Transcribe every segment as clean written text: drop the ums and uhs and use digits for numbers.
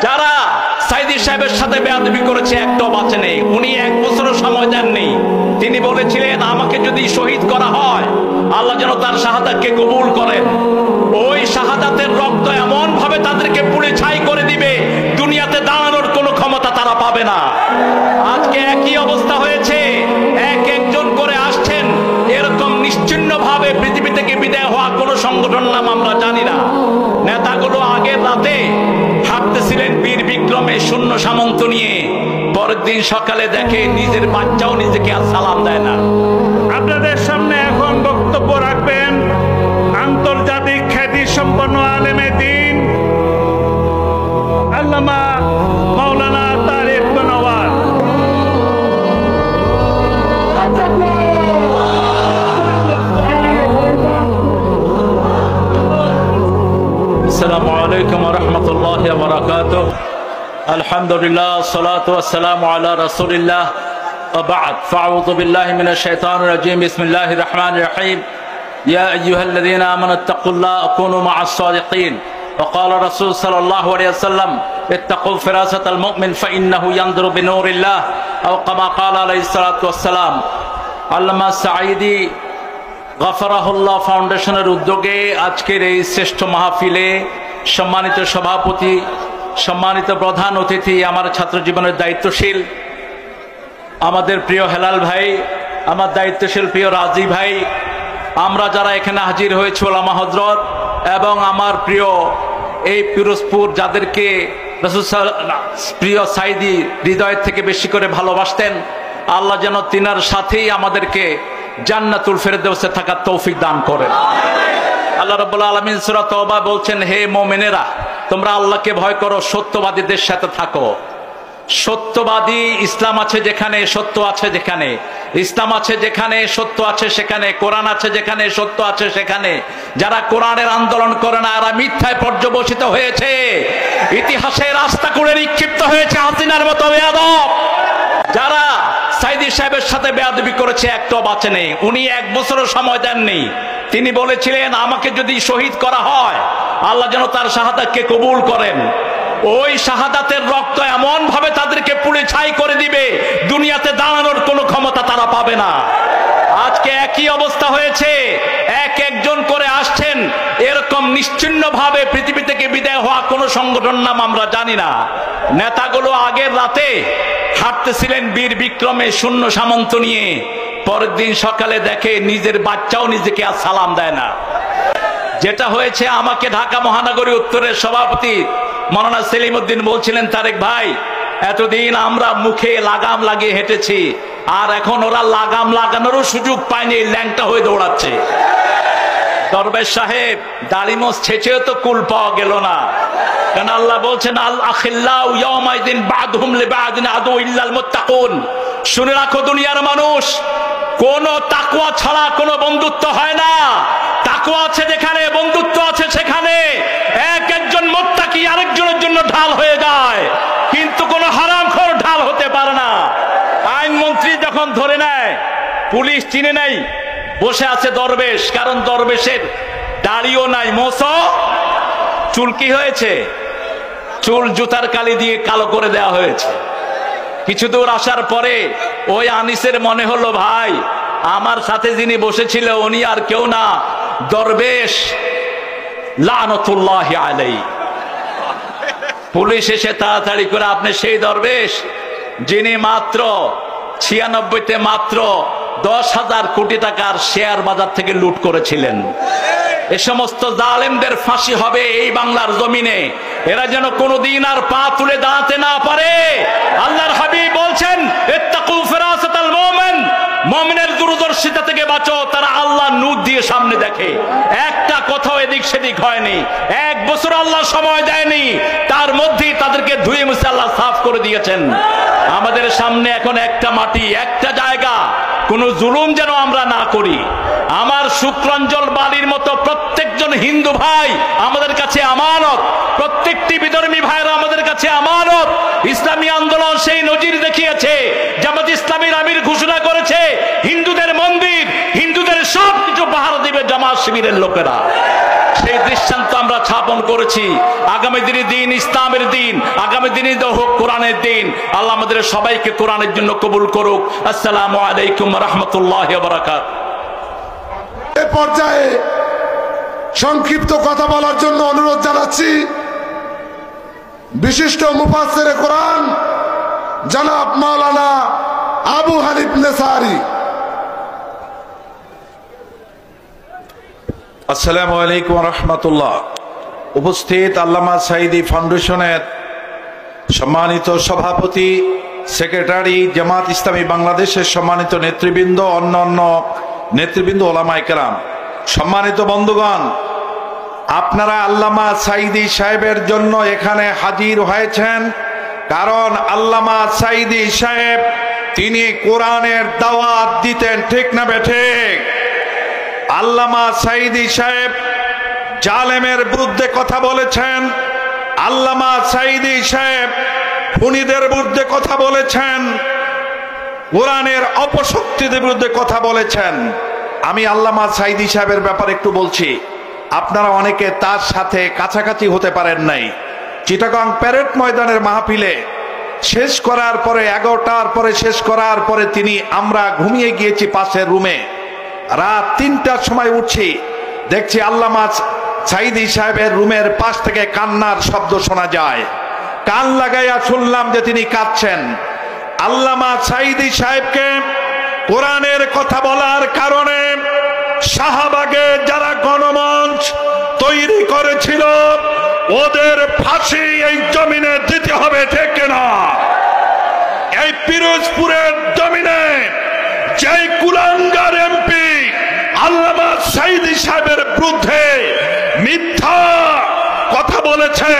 যারা সাইদি সাহেবের সাথে বেয়াদবি করেছে একটাও বাঁচে নেই। উনি এক বছরও সময় দেননি। তিনি বলেছিলেন আমাকে যদি শহীদ করা হয় আল্লাহ যেন তার শাহাদাতকে কবুল করেন। ওই শাহাদাতের রক্ত এমন ভাবে তাদেরকে পুড়ে ছাই করে দিবে, দুনিয়াতে দাঁড়ানোর কোনো ক্ষমতা তারা পাবে না। আজকে একই অবস্থা হয়েছে, এক একজন করে আসছেন। এরকম নিশ্চিন্ন ভাবে পৃথিবী থেকে বিদায় হওয়া কোন সংগঠন নাম আমরা জানি না। নেতাগুলো আগের রাতে হাঁটতেছিলেন বীর বিক্রমে শূন্য সামন্ত নিয়ে, পরের দিন সকালে দেখে নিজের বাচ্চাও নিজেকে আর সালাম দেয় না। আপনাদের সামনে এখন বক্তব্য রাখবেন আন্তর্জাতিক খ্যাতি সম্পন্ন আলেমে দ্বীন আল্লামা মাওলানা তারেক বিন-নওয়ার। আসসালামু আলাইকুম ওয়া রাহমাতুল্লাহি ওয়া বারাকাতুহু। আলহামদুলিল্লাহ সালাতু ওয়াসসালামু আলা রাসূলিল্লাহ ওয়া বা'দ। ফাআউযু বিল্লাহি মিনাশ শাইতানির রাজীম। বিসমিল্লাহির রহমানির রহিম। ইয়া আইয়ুহাল্লাযীনা আমানুত্তাকুল্লাহ ওয়া কুনু মা'আস সাদিকিন। وقال رسول صلى الله عليه وسلم اتقوا فراسة المؤمن فإنه ينظر بنور الله أو كما قال عليه الصلاة والسلام। আল্লামা সাঈদী গফরাহুল্লাহ ফাউন্ডেশনের উদ্যোগে আজকের এই শ্রেষ্ঠ মাহফিলে সম্মানিত সভাপতি, সম্মানিত প্রধান অতিথি, আমার ছাত্র জীবনের দায়িত্বশীল আমাদের প্রিয় হেলাল ভাই, আমার দায়িত্বশীল প্রিয় রাজি ভাই, আমরা যারা এখানে হাজির হয়েছে ওলামা হযরত এবং আমার প্রিয় এই পিরোজপুর যাদেরকে রাসূল প্রিয় সাঈদী হৃদয় থেকে বেশি করে ভালোবাসতেন, আল্লাহ যেন তিনার সাথেই আমাদেরকে জান্নাতুল ফেরদৌসে থাকার তৌফিক দান করেন। আল্লাহ রাব্বুল আলামিন সূরা তাওবা বলছেন, হে মুমিনেরা তোমরা আল্লাহকে ভয় করো, সত্যবাদীদের সাথে থাকো। সত্যবাদী ইসলাম আছে যেখানে সত্য আছে, যেখানে ইসলাম আছে যেখানে সত্য আছে সেখানে, কোরআন আছে যেখানে সত্য আছে সেখানে। যারা কোরআনের আন্দোলন করে না এরা মিথ্যায় পর্যবসিত হয়েছে, ইতিহাসের রাস্তা করে নিক্ষিপ্ত হয়েছে হাসিনার মতো বেয়াদব। যারা সাইদি সাহেবের সাথে বেয়াদবি করেছে একটাও বাঁচে নেই। উনি এক বছরও সময় দেননি। তিনি বলেছিলেন আমাকে যদি শহীদ করা হয় আল্লাহ যেন তার শাহাদাতকে কবুল করেন। ওই শাহাদাতের রক্ত এমন ভাবে তাদেরকে পুড়ে ছাই করে দিবে, দুনিয়াতে দাঁড়ানোর কোনো ক্ষমতা তারা পাবে না। আজকে একই অবস্থা হয়েছে, এক একজন করে আসছেন। এরকম নিশ্চিন্ন ভাবে পৃথিবী থেকে বিদায় হওয়া কোন সংগঠন নাম আমরা জানি না। নেতাগুলো আগের রাতে হাঁটতেছিলেন বীর বিক্রমে শূন্য সামন্ত নিয়ে, পরের দিন সকালে দেখে নিজের বাচ্চাও নিজেকে আর সালাম দেয় না। যেটা হয়েছে, আমাকে ঢাকা মহানগরী উত্তরের সভাপতি মাওলানা সেলিম উদ্দিন বলছিলেন, তারেক ভাই এতদিন আমরা মুখে লাগাম লাগিয়ে হেঁটেছি, আর এখন ওরা লাগাম লাগানোরও সুযোগ পায়নি, ল্যাংটা হয়ে দৌড়াচ্ছে। দরবেশ সাহেব দাড়িমোছ ছেঁচেও তো কুল পাওয়া গেল না, কারণ আল্লাহ বলছেন আল আখিল্লাউ ইয়াউমাইদিন বা'দুহুম লিবা'দিন আদু ইল্লাল মুত্তাকুন। শুনে রাখো দুনিয়ার মানুষ, কোন তাকওয়া ছাড়া কোনো বন্ধুত্ব হয় না। তাকওয়া আছে যেখানে, বন্ধুত্ব আছে সেখানে। এক একজন মুত্তাকি আরেকজনের জন্য ঢাল হয়ে যায়, কিন্তু কোন হারামখোর ঢাল হতে পারে না। আইনমন্ত্রী যখন ধরে নেয় পুলিশ চিনে নাই, বসে আছে দরবেশ, কারণ দরবেশের দাড়িও নাই, মোছও। চুল কি হয়েছে? চুল জুতার কালি দিয়ে কালো করে দেওয়া হয়েছে। কিছু দূর আসার পরে ওই আনিসের মনে হলো, ভাই আমার সাথে যিনি বসেছিল উনি আর কেউ না, দরবেশ লানতুল্লাহি আলাইহি। পুলিশ এসে তাড়াতাড়ি করে, আপনি সেই দরবেশ যিনি মাত্র 96-তে মাত্র 10,000 কোটি টাকার শেয়ার বাজার থেকে লুট করেছিলেন। এ সমস্ত জালেমদের ফাঁসি হবে এই বাংলার জমিনে, এরা যেন কোনোদিন আর পা তুলে দাঁড়াতে না পারে। আল্লাহর হাবিব বলছেন ইত্তাকু ফিরাসাতাল মুমিন, মুমিনের দূরদর্শিতা থেকে বাঁচো। তারা আল্লাহ নূর দিয়ে সামনে দেখে, একটা কথাও এদিক সেদিক হয়নি। এক বছর আল্লাহ সময় দেয়নি, তার মধ্যেই তাদেরকে ধুয়ে মুছে আল্লাহ সাফ করে দিয়েছেন। আমাদের সামনে এখন একটা মাটি, একটা জায়গা, কোন জুলুম যেন আমরা না করি। আমার শুক্রাঞ্জল বালির মতো প্রত্যেকজন হিন্দু ভাই আমাদের কাছে আমানত, প্রত্যেকটি বিধর্মী ভাইরা আমাদের কাছে আমানত। ইসলামী আন্দোলন সেই নজির দেখিয়েছে, জামাত ইসলামীর আমির ঘোষণা করেছে হিন্দুদের মন্দির, হিন্দুদের সব কিছু পাহারা দিবে জামাত শিবিরের লোকেরা। সেই দৃষ্টান্ত আমরা আমরা স্থাপন করেছি। আগামী দিনে দিন ইসলামের দিন, আগামী দিনে হোক কোরআনের দিন। আল্লাহ আমাদের সবাইকে কোরআনের জন্য কবুল করুক। আসসালামু আলাইকুম রাহমাতুল্লাহি ওয়া বারাকাতুহু। এ পর্যায়ে সংক্ষিপ্ত কথা বলার জন্য অনুরোধ জানাচ্ছি বিশিষ্ট মুফাসসিরে কোরআন জনাব মাওলানা আবু হানিফ নেসারি। আসসালামু আলাইকুম রহমতুল্লাহ। উপস্থিত আল্লামা সাঈদী ফাউন্ডেশনের সম্মানিত সভাপতি, সেক্রেটারি, জামাত ইসলামী বাংলাদেশের সম্মানিত নেতৃবৃন্দ, অন্যান্য নেতৃবৃন্দ, ওলামায়ে কেরাম, সম্মানিত বন্ধুগণ, আপনারা আল্লামা সাঈদী সাহেবের জন্য এখানে হাজির হয়েছেন, কারণ আল্লামা সাঈদী সাহেব তিনি কোরআনের দাওয়াত দিতেন, ঠিক না বেঠিক? আল্লামা সাঈদী সাহেব জালেমের বিরুদ্ধে কথা বলেছেন, আল্লামা সাঈদী সাহেব খুনিদের বিরুদ্ধে কথা বলেছেন, কোরআনের অপশক্তিদের বিরুদ্ধে কথা বলেছেন। আমি আল্লামা সাঈদী সাহেবের ব্যাপারে একটু বলছি। আপনারা অনেকে তার সাথে কাছাকাছি হতে পারেন নাই। চিটাগাং প্যারেড ময়দানের মাহফিলে শেষ করার পরে 11টার পরে শেষ করার পরে আমরা ঘুমিয়ে গিয়েছি পাশের রুমে। রাত 3টার সময় উঠছি, দেখছি আল্লামা সাঈদী সাহেবের রুমের পাশ থেকে কান্নার শব্দ শোনা যায়। কান লাগাইয়া শুনলাম যে তিনি কাঁদছেন। আল্লামা সাঈদী সাহেবকে কোরআনের কথা বলার কারণে শাহবাগে যারা গণমঞ্চ তৈরি করেছিল ওদের ফাঁসি এই জমিনে দিতে হবে, ঠিক না? এই পিরোজপুরের জমিনে যেই কুলাঙ্গার এমপি আল্লামা সাঈদী সাহেবের বিরুদ্ধে মিথ্যা কথা বলেছে,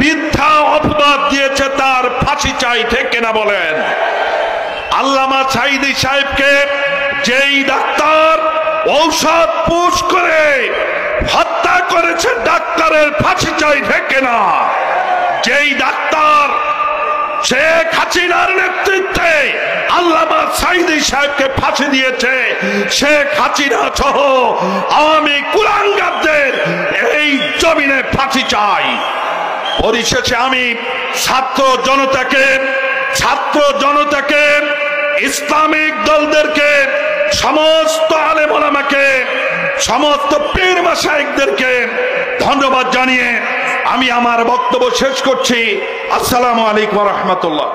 মিথ্যা অপবাদ দিয়েছে, তার ফাঁসি চাই, ঠিক কিনা বলেন? আল্লামা সাঈদী সাহেবকে যেই ডাক্তার ঔষধ পুশ করে হত্যা করেছে, ডাক্তারের ফাঁসি চাই, ঠিক কিনা? যেই ডাক্তার শেখ হাসিনার নেতৃত্বে আল্লামা সাঈদী সাহেবকে ফাঁসি দিয়েছে, শেখ হাসিনা সহ আওয়ামী কুলাঙ্গারদের এই জমিনে ফাঁসি চাই। পরিশেষে আমি ছাত্র জনতাকে ইসলামিক দলদেরকে, সমস্ত আলেম ওলামাকে, সমস্ত পীর মাশায়েখদেরকে ধন্যবাদ জানিয়ে আমি আমার বক্তব্য শেষ করছি। আসসালামু আলাইকুম ওয়া রাহমাতুল্লাহ।